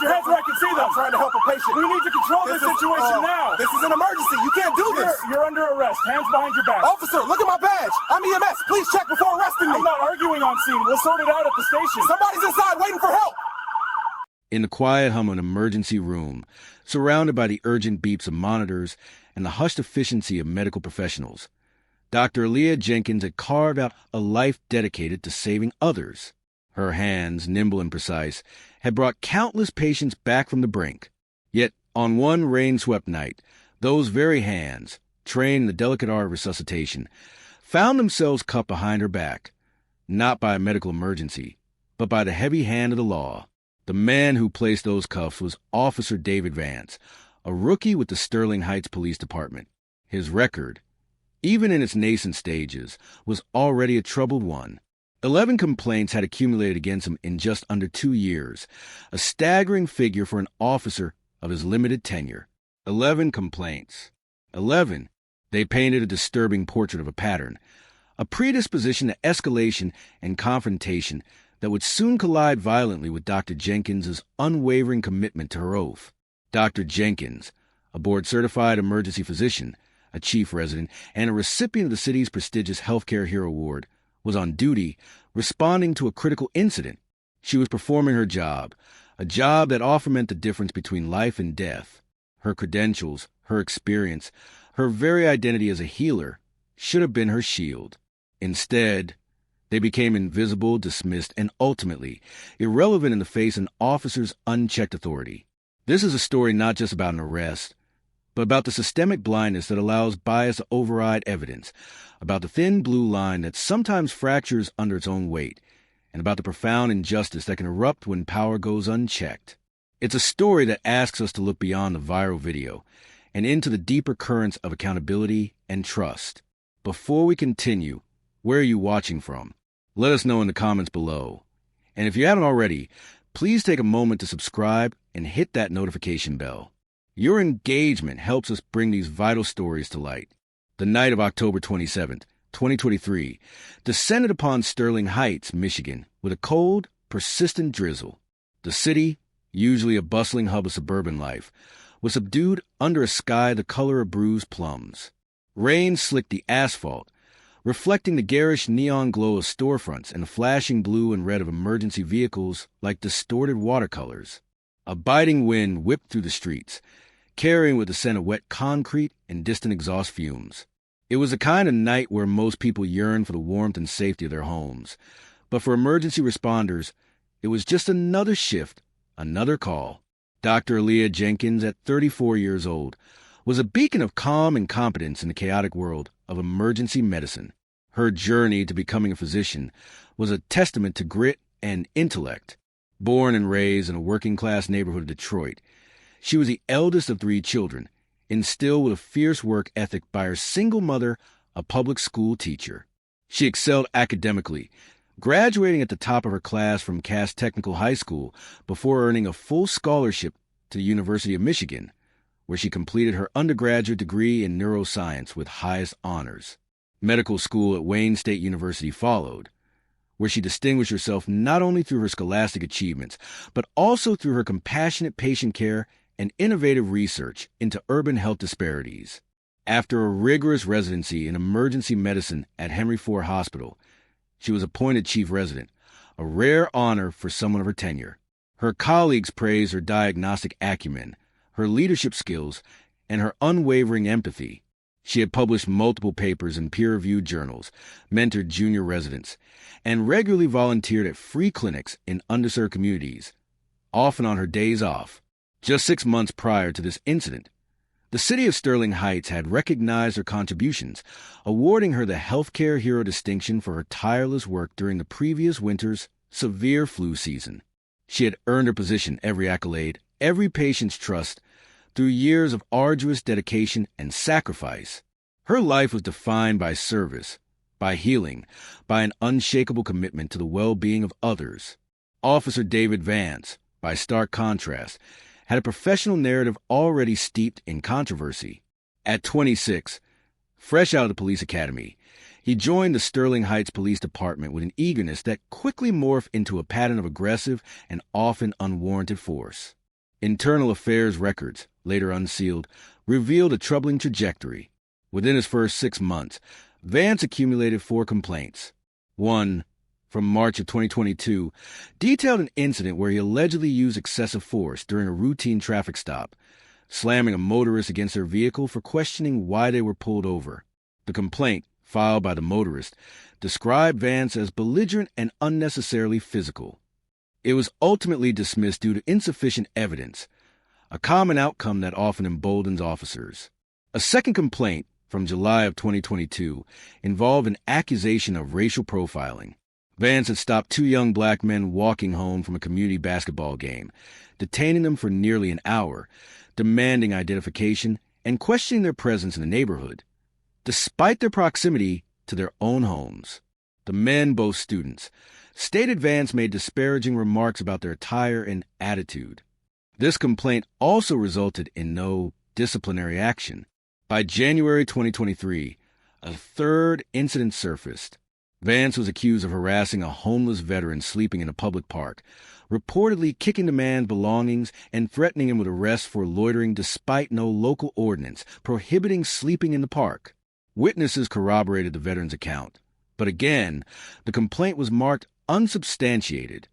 your hands where I can see them. I'm trying to help a patient. We need to control this situation now. This is an emergency. You can't do this. You're under arrest. Hands behind your back. Officer, look at my badge. I'm EMS. Please check before arresting me. I'm not arguing on scene. We'll sort it out at the station. Somebody's inside waiting for help. In the quiet hum of an emergency room, surrounded by the urgent beeps of monitors and the hushed efficiency of medical professionals, Dr. Leah Jenkins had carved out a life dedicated to saving others. Her hands, nimble and precise, had brought countless patients back from the brink. Yet, on one rain-swept night, those very hands, trained in the delicate art of resuscitation, found themselves cupped behind her back, not by a medical emergency, but by the heavy hand of the law. The man who placed those cuffs was Officer David Vance, a rookie with the Sterling Heights Police Department. His record, even in its nascent stages, was already a troubled one. 11 complaints had accumulated against him in just under 2 years, a staggering figure for an officer of his limited tenure. 11 complaints. 11. They painted a disturbing portrait of a pattern, a predisposition to escalation and confrontation that would soon collide violently with Dr. Jenkins' unwavering commitment to her oath. Dr. Jenkins, a board-certified emergency physician, a chief resident, and a recipient of the city's prestigious Healthcare Hero Award, was on duty, responding to a critical incident. She was performing her job, a job that often meant the difference between life and death. Her credentials, her experience, her very identity as a healer should have been her shield. Instead, they became invisible, dismissed, and ultimately irrelevant in the face of an officer's unchecked authority. This is a story not just about an arrest, but about the systemic blindness that allows bias to override evidence, about the thin blue line that sometimes fractures under its own weight, and about the profound injustice that can erupt when power goes unchecked. It's a story that asks us to look beyond the viral video and into the deeper currents of accountability and trust. Before we continue, where are you watching from? Let us know in the comments below. And if you haven't already, please take a moment to subscribe and hit that notification bell. Your engagement helps us bring these vital stories to light. The night of October 27th, 2023, descended upon Sterling Heights, Michigan, with a cold, persistent drizzle. The city, usually a bustling hub of suburban life, was subdued under a sky the color of bruised plums. Rain slicked the asphalt, reflecting the garish neon glow of storefronts and the flashing blue and red of emergency vehicles like distorted watercolors. A biting wind whipped through the streets, carrying with the scent of wet concrete and distant exhaust fumes. It was the kind of night where most people yearn for the warmth and safety of their homes. But for emergency responders, it was just another shift, another call. Dr. Leah Jenkins, at 34 years old, was a beacon of calm and competence in the chaotic world of emergency medicine. Her journey to becoming a physician was a testament to grit and intellect. Born and raised in a working-class neighborhood of Detroit, she was the eldest of 3 children, instilled with a fierce work ethic by her single mother, a public school teacher. She excelled academically, graduating at the top of her class from Cass Technical High School before earning a full scholarship to the University of Michigan, where she completed her undergraduate degree in neuroscience with highest honors. Medical school at Wayne State University followed, where she distinguished herself not only through her scholastic achievements, but also through her compassionate patient care and innovative research into urban health disparities. After a rigorous residency in emergency medicine at Henry Ford Hospital, she was appointed chief resident, a rare honor for someone of her tenure. Her colleagues praised her diagnostic acumen, her leadership skills, and her unwavering empathy. She had published multiple papers in peer-reviewed journals, mentored junior residents, and regularly volunteered at free clinics in underserved communities, often on her days off. Just 6 months prior to this incident, the city of Sterling Heights had recognized her contributions, awarding her the Healthcare Hero distinction for her tireless work during the previous winter's severe flu season. She had earned her position, every accolade, every patient's trust, through years of arduous dedication and sacrifice. Her life was defined by service, by healing, by an unshakable commitment to the well-being of others. Officer David Vance, by stark contrast, had a professional narrative already steeped in controversy. At 26, fresh out of the police academy, he joined the Sterling Heights Police Department with an eagerness that quickly morphed into a pattern of aggressive and often unwarranted force. Internal affairs records, later unsealed, revealed a troubling trajectory. Within his first 6 months, Vance accumulated 4 complaints. One, from March of 2022, detailed an incident where he allegedly used excessive force during a routine traffic stop, slamming a motorist against their vehicle for questioning why they were pulled over. The complaint, filed by the motorist, described Vance as belligerent and unnecessarily physical. It was ultimately dismissed due to insufficient evidence, a common outcome that often emboldens officers. A second complaint, from July of 2022, involved an accusation of racial profiling. Vance had stopped 2 young black men walking home from a community basketball game, detaining them for nearly an hour, demanding identification, and questioning their presence in the neighborhood, despite their proximity to their own homes. The men, both students, stated Vance made disparaging remarks about their attire and attitude. This complaint also resulted in no disciplinary action. By January 2023, a third incident surfaced. Vance was accused of harassing a homeless veteran sleeping in a public park, reportedly kicking the man's belongings and threatening him with arrest for loitering despite no local ordinance prohibiting sleeping in the park. Witnesses corroborated the veteran's account, but again, the complaint was marked unsubstantiated.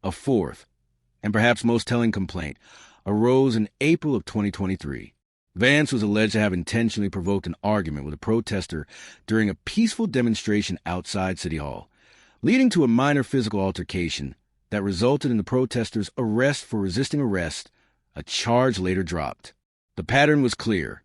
A fourth, and perhaps most telling complaint, arose in April of 2023. Vance was alleged to have intentionally provoked an argument with a protester during a peaceful demonstration outside City Hall, leading to a minor physical altercation that resulted in the protester's arrest for resisting arrest, a charge later dropped. The pattern was clear.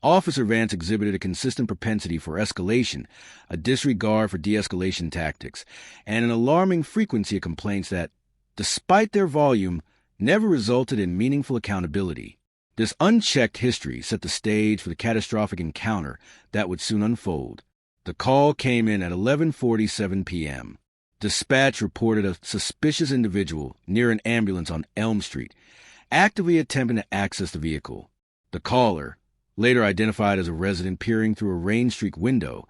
Officer Vance exhibited a consistent propensity for escalation, a disregard for de-escalation tactics, and an alarming frequency of complaints that, despite their volume, never resulted in meaningful accountability. This unchecked history set the stage for the catastrophic encounter that would soon unfold. The call came in at 11:47 p.m. Dispatch reported a suspicious individual near an ambulance on Elm Street, actively attempting to access the vehicle. The caller, later identified as a resident peering through a Rain Street window,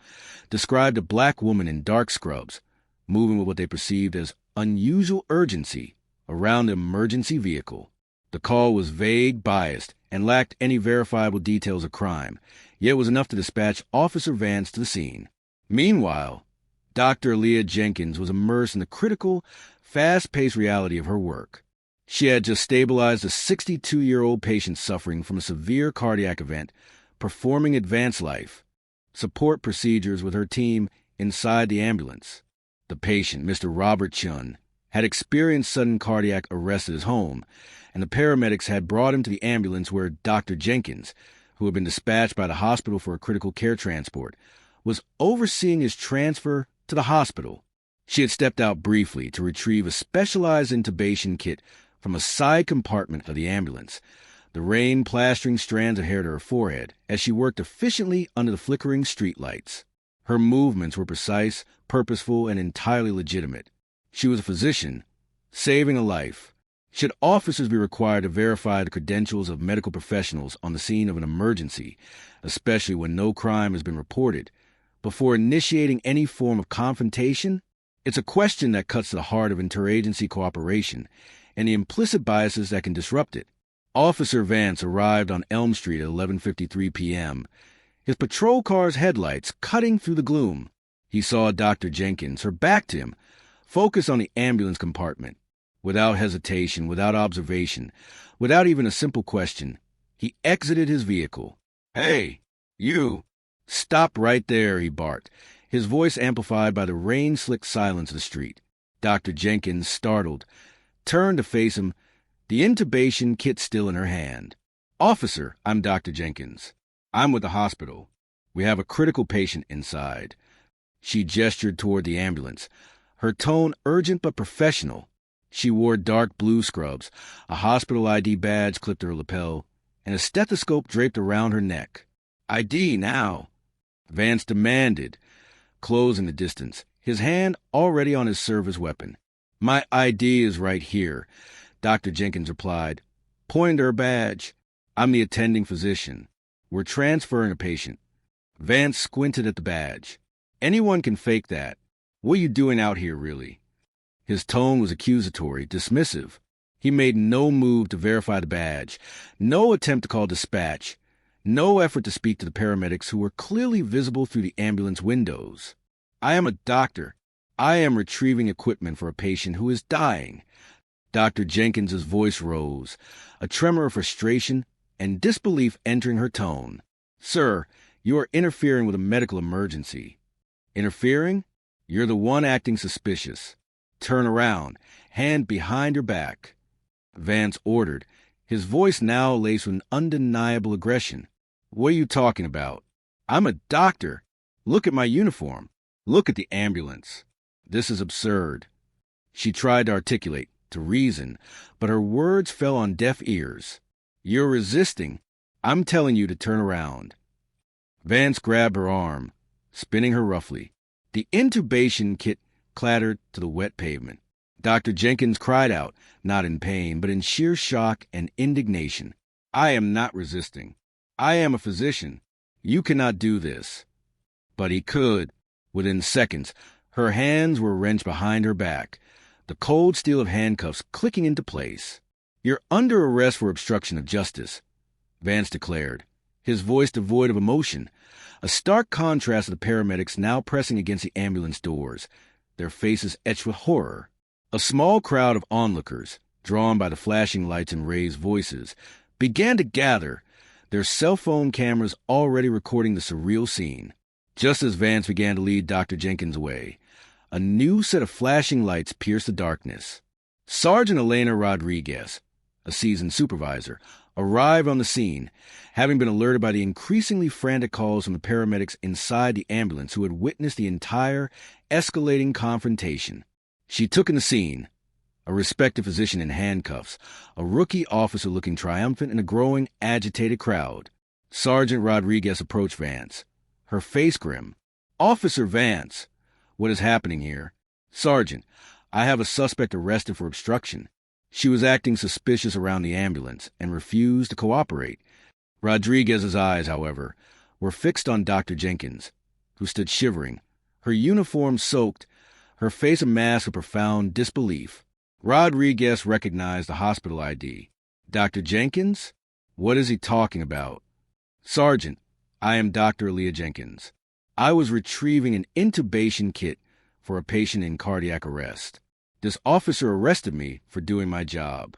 described a black woman in dark scrubs, moving with what they perceived as unusual urgency around the emergency vehicle. The call was vague, biased, and lacked any verifiable details of crime, yet was enough to dispatch Officer Vance to the scene. Meanwhile, Dr. Leah Jenkins was immersed in the critical, fast-paced reality of her work. She had just stabilized a 62-year-old patient suffering from a severe cardiac event, performing advanced life support procedures with her team inside the ambulance. The patient, Mr. Robert Chun, had experienced sudden cardiac arrest at his home, and the paramedics had brought him to the ambulance where Dr. Jenkins, who had been dispatched by the hospital for a critical care transport, was overseeing his transfer to the hospital. She had stepped out briefly to retrieve a specialized intubation kit from a side compartment of the ambulance, the rain plastering strands of hair to her forehead as she worked efficiently under the flickering streetlights. Her movements were precise, purposeful, and entirely legitimate. She was a physician, saving a life. Should officers be required to verify the credentials of medical professionals on the scene of an emergency, especially when no crime has been reported, before initiating any form of confrontation? It's a question that cuts to the heart of interagency cooperation and the implicit biases that can disrupt it. Officer Vance arrived on Elm Street at 11:53 p.m., his patrol car's headlights cutting through the gloom. He saw Dr. Jenkins, her back to him, focused on the ambulance compartment. Without hesitation, without observation, without even a simple question, he exited his vehicle. "Hey, you! Stop right there," he barked, his voice amplified by the rain-slicked silence of the street. Dr. Jenkins, startled, turned to face him, the intubation kit still in her hand. "Officer, I'm Dr. Jenkins. I'm with the hospital. We have a critical patient inside." She gestured toward the ambulance, her tone urgent but professional. She wore dark blue scrubs, a hospital ID badge clipped to her lapel, and a stethoscope draped around her neck. "ID now," Vance demanded, closing the distance, his hand already on his service weapon. "My ID is right here," Dr. Jenkins replied, pointing to her badge. "I'm the attending physician. We're transferring a patient." Vance squinted at the badge. "Anyone can fake that. What are you doing out here, really?" His tone was accusatory, dismissive. He made no move to verify the badge, no attempt to call dispatch, no effort to speak to the paramedics who were clearly visible through the ambulance windows. I am a doctor. I am retrieving equipment for a patient who is dying. Dr. Jenkins's voice rose, a tremor of frustration and disbelief entering her tone. Sir, you are interfering with a medical emergency. Interfering? You're the one acting suspicious. Turn around, hand behind your back. Vance ordered, his voice now laced with an undeniable aggression. What are you talking about? I'm a doctor. Look at my uniform. Look at the ambulance. This is absurd. She tried to articulate, to reason, but her words fell on deaf ears. You're resisting. I'm telling you to turn around. Vance grabbed her arm, spinning her roughly. The intubation kit clattered to the wet pavement. Dr. Jenkins cried out, not in pain, but in sheer shock and indignation. I am not resisting. I am a physician. You cannot do this. But he could. Within seconds, her hands were wrenched behind her back, the cold steel of handcuffs clicking into place. You're under arrest for obstruction of justice, Vance declared, his voice devoid of emotion, a stark contrast to the paramedics now pressing against the ambulance doors, their faces etched with horror. A small crowd of onlookers, drawn by the flashing lights and raised voices, began to gather, their cell phone cameras already recording the surreal scene. Just as Vance began to lead Dr. Jenkins away, a new set of flashing lights pierced the darkness. Sergeant Elena Rodriguez, a seasoned supervisor, arrived on the scene, having been alerted by the increasingly frantic calls from the paramedics inside the ambulance who had witnessed the entire escalating confrontation. She took in the scene, a respected physician in handcuffs, a rookie officer looking triumphant in a growing, agitated crowd. Sergeant Rodriguez approached Vance, her face grim. Officer Vance, what is happening here? Sergeant, I have a suspect arrested for obstruction. She was acting suspicious around the ambulance and refused to cooperate. Rodriguez's eyes, however, were fixed on Dr. Jenkins, who stood shivering, her uniform soaked, her face a mask of profound disbelief. Rodriguez recognized the hospital ID. Dr. Jenkins? What is he talking about? Sergeant, I am Dr. Leah Jenkins. I was retrieving an intubation kit for a patient in cardiac arrest. This officer arrested me for doing my job.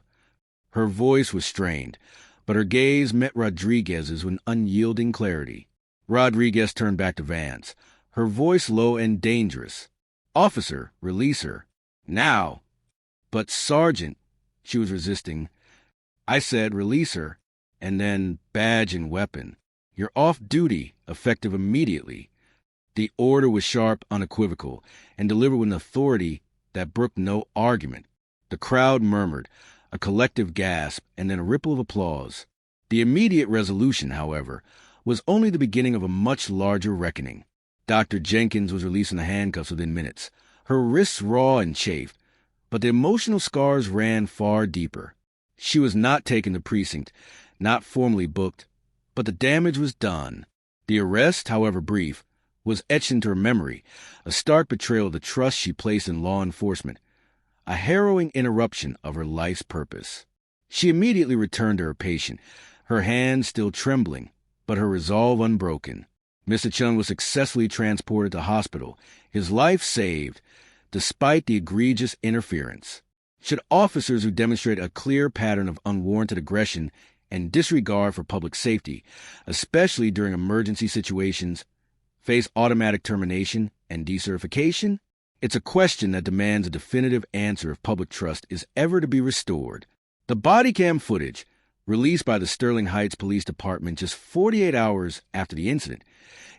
Her voice was strained, but her gaze met Rodriguez's with an unyielding clarity. Rodriguez turned back to Vance, her voice low and dangerous. Officer, release her. Now. But Sergeant, she was resisting. I said release her, and then badge and weapon. You're off duty, effective immediately. The order was sharp, unequivocal, and delivered with an authority that brooked no argument. The crowd murmured, a collective gasp, and then a ripple of applause. The immediate resolution, however, was only the beginning of a much larger reckoning. Dr. Jenkins was released from the handcuffs within minutes, her wrists raw and chafed, but the emotional scars ran far deeper. She was not taken to precinct, not formally booked, but the damage was done. The arrest, however brief, was etched into her memory, a stark betrayal of the trust she placed in law enforcement, a harrowing interruption of her life's purpose. She immediately returned to her patient, her hands still trembling, but her resolve unbroken. Mr. Chung was successfully transported to hospital, his life saved, despite the egregious interference. Should officers who demonstrate a clear pattern of unwarranted aggression and disregard for public safety, especially during emergency situations, face automatic termination and decertification? It's a question that demands a definitive answer if public trust is ever to be restored. The Bodycam footage, released by the Sterling Heights Police Department just 48 hours after the incident,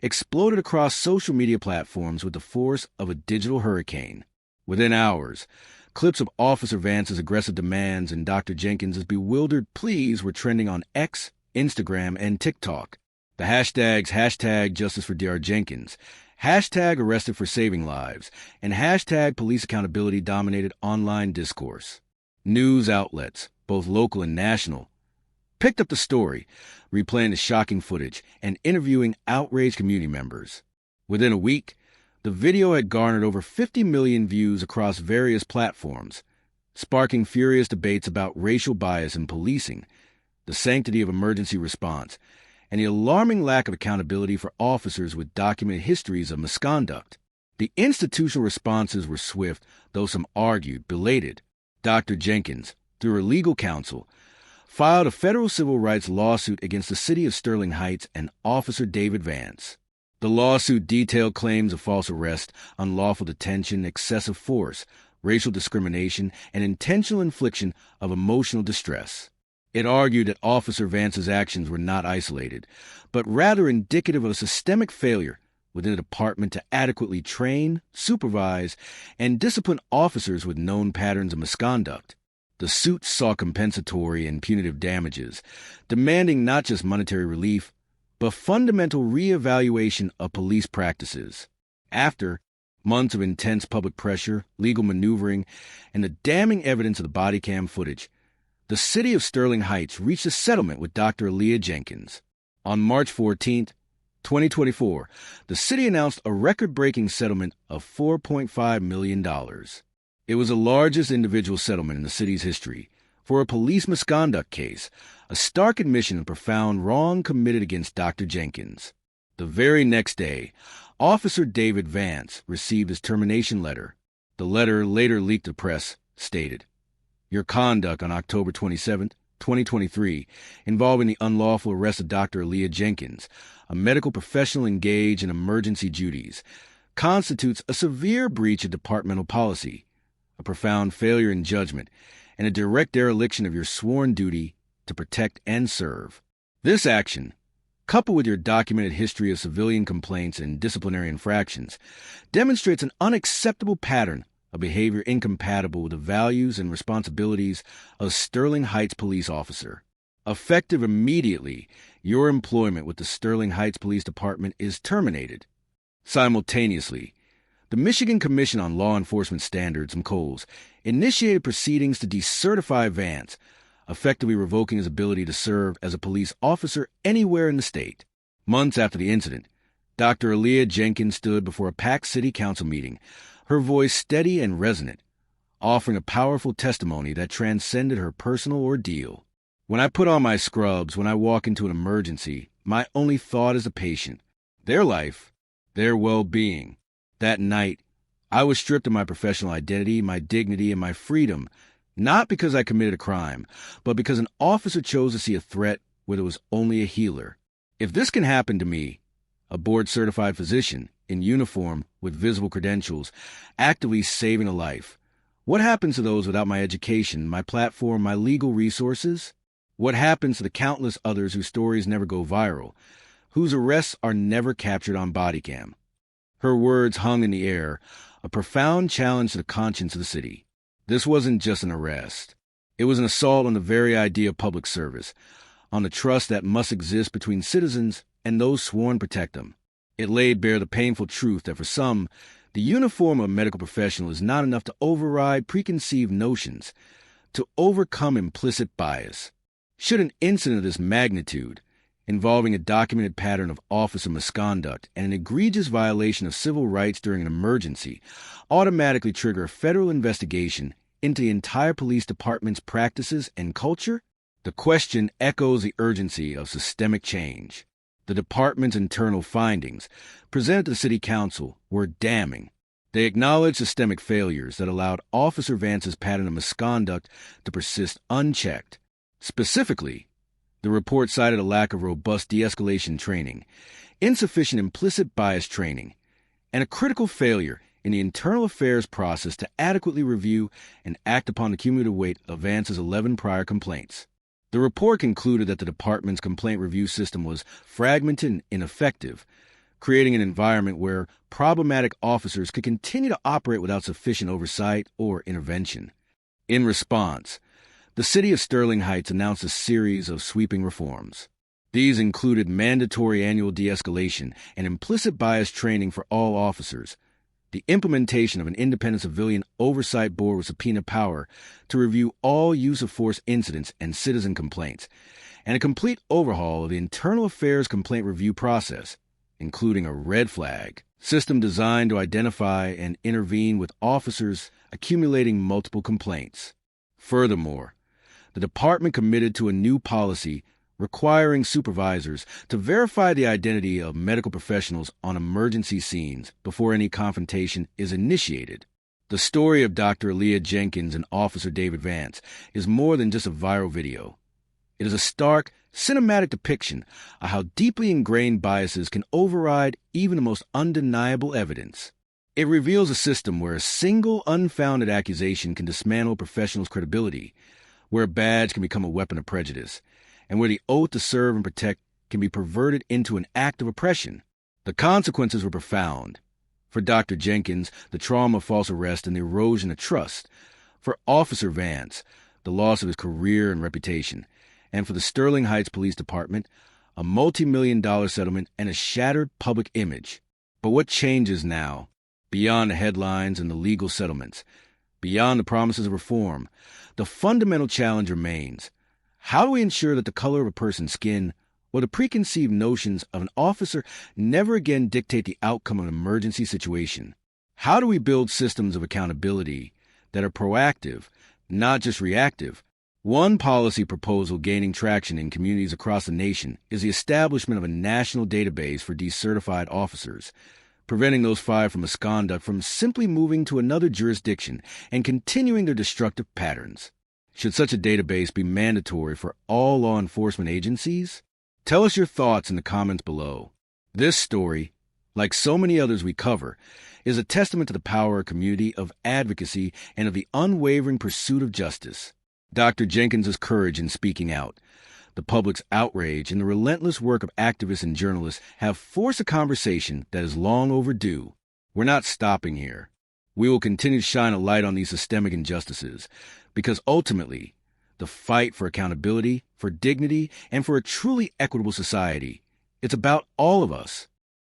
exploded across social media platforms with the force of a digital hurricane. Within hours, clips of Officer Vance's aggressive demands and Dr. Jenkins's bewildered pleas were trending on X, Instagram, and TikTok. The hashtags #JusticeForDrJenkins, #ArrestedForSavingLives, and #PoliceAccountability dominated online discourse. News outlets, both local and national, picked up the story, replaying the shocking footage and interviewing outraged community members. Within a week, the video had garnered over 50 million views across various platforms, sparking furious debates about racial bias in policing, the sanctity of emergency response, and the alarming lack of accountability for officers with documented histories of misconduct. The institutional responses were swift, though some argued belated. Dr. Jenkins, through her legal counsel, filed a federal civil rights lawsuit against the city of Sterling Heights and Officer David Vance. The lawsuit detailed claims of false arrest, unlawful detention, excessive force, racial discrimination, and intentional infliction of emotional distress. It argued that Officer Vance's actions were not isolated, but rather indicative of a systemic failure within the department to adequately train, supervise, and discipline officers with known patterns of misconduct. The suit sought compensatory and punitive damages, demanding not just monetary relief, but fundamental reevaluation of police practices. After months of intense public pressure, legal maneuvering, and the damning evidence of the Bodycam footage, the city of Sterling Heights reached a settlement with Dr. Aaliyah Jenkins. On March 14, 2024, the city announced a record-breaking settlement of $4.5 million. It was the largest individual settlement in the city's history for a police misconduct case, a stark admission of profound wrong committed against Dr. Jenkins. The very next day, Officer David Vance received his termination letter. The letter, later leaked to press, stated, "Your conduct on October 27, 2023, involving the unlawful arrest of Dr. Aaliyah Jenkins, a medical professional engaged in emergency duties, constitutes a severe breach of departmental policy, a profound failure in judgment, and a direct dereliction of your sworn duty to protect and serve. This action, coupled with your documented history of civilian complaints and disciplinary infractions, demonstrates an unacceptable pattern of behavior incompatible with the values and responsibilities of a Sterling Heights police officer. Effective immediately, your employment with the Sterling Heights Police Department is terminated. Simultaneously, the Michigan Commission on Law Enforcement Standards, MCOLS, initiated proceedings to decertify Vance, effectively revoking his ability to serve as a police officer anywhere in the state. Months after the incident, Dr. Aaliyah Jenkins stood before a packed city council meeting, her voice steady and resonant, offering a powerful testimony that transcended her personal ordeal. "When I put on my scrubs, when I walk into an emergency, my only thought is the patient, their life, their well-being. That night, I was stripped of my professional identity, my dignity, and my freedom, not because I committed a crime, but because an officer chose to see a threat where there was only a healer. If this can happen to me, a board-certified physician, in uniform with visible credentials, actively saving a life, what happens to those without my education, my platform, my legal resources? What happens to the countless others whose stories never go viral, whose arrests are never captured on Bodycam?" Her words hung in the air, a profound challenge to the conscience of the city. This wasn't just an arrest. It was an assault on the very idea of public service, on the trust that must exist between citizens and those sworn to protect them. It laid bare the painful truth that for some, the uniform of a medical professional is not enough to override preconceived notions, to overcome implicit bias. Should an incident of this magnitude, involving a documented pattern of officer misconduct and an egregious violation of civil rights during an emergency, automatically trigger a federal investigation into the entire police department's practices and culture? The question echoes the urgency of systemic change. The department's internal findings, presented to the City Council, were damning. They acknowledged systemic failures that allowed Officer Vance's pattern of misconduct to persist unchecked. Specifically, the report cited a lack of robust de-escalation training, insufficient implicit bias training, and a critical failure in the internal affairs process to adequately review and act upon the cumulative weight of Vance's 11 prior complaints. The report concluded that the department's complaint review system was fragmented and ineffective, creating an environment where problematic officers could continue to operate without sufficient oversight or intervention. In response, the city of Sterling Heights announced a series of sweeping reforms. These included mandatory annual de-escalation and implicit bias training for all officers, the implementation of an independent civilian oversight board with subpoena power to review all use-of-force incidents and citizen complaints, and a complete overhaul of the internal affairs complaint review process, including a red flag system designed to identify and intervene with officers accumulating multiple complaints. Furthermore, the department committed to a new policy requiring supervisors to verify the identity of medical professionals on emergency scenes before any confrontation is initiated. The story of Dr. Leah Jenkins and Officer David Vance is more than just a viral video. It is a stark, cinematic depiction of how deeply ingrained biases can override even the most undeniable evidence. It reveals a system where a single unfounded accusation can dismantle a professional's credibility, where a badge can become a weapon of prejudice, and where the oath to serve and protect can be perverted into an act of oppression. The consequences were profound. For Dr. Jenkins, the trauma of false arrest and the erosion of trust. For Officer Vance, the loss of his career and reputation. And for the Sterling Heights Police Department, a multi-million-dollar settlement and a shattered public image. But what changes now? Beyond the headlines and the legal settlements, beyond the promises of reform, the fundamental challenge remains. How do we ensure that the color of a person's skin or the preconceived notions of an officer never again dictate the outcome of an emergency situation? How do we build systems of accountability that are proactive, not just reactive? One policy proposal gaining traction in communities across the nation is the establishment of a national database for decertified officers, preventing those fired for misconduct from simply moving to another jurisdiction and continuing their destructive patterns. Should such a database be mandatory for all law enforcement agencies? Tell us your thoughts in the comments below. This story, like so many others we cover, is a testament to the power of community, of advocacy, and of the unwavering pursuit of justice. Dr. Jenkins' courage in speaking out, the public's outrage, and the relentless work of activists and journalists have forced a conversation that is long overdue. We're not stopping here. We will continue to shine a light on these systemic injustices, because ultimately, the fight for accountability, for dignity, and for a truly equitable society, it's about all of us.